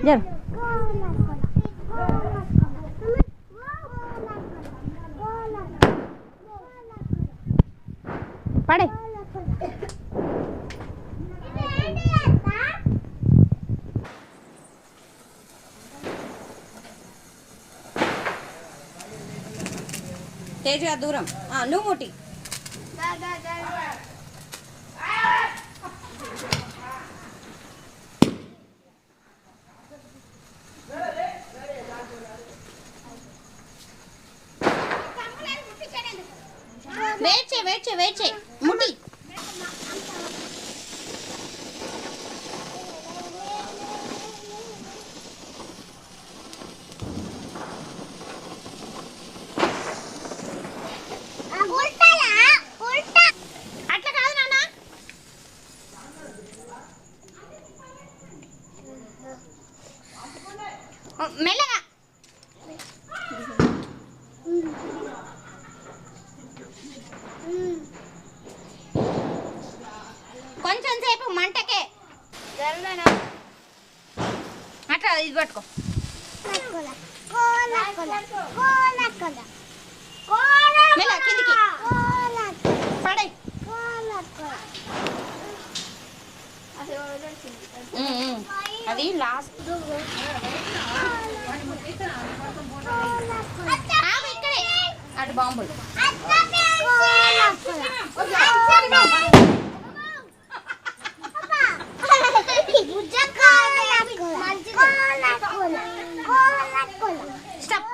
జరు పడే తేజగా దూరం నువ్వు ముట్టి వెయిట్ చేయి ముట్టి అట్లా కాదు నాన్న మెల్లగా కొంచెం సేపు మంటకే అట్లా ఇది పట్టుకో మెల్ల కిందికి పడే అది లాస్ట్ ఇక్కడే అటు బాంబులు స్టాప్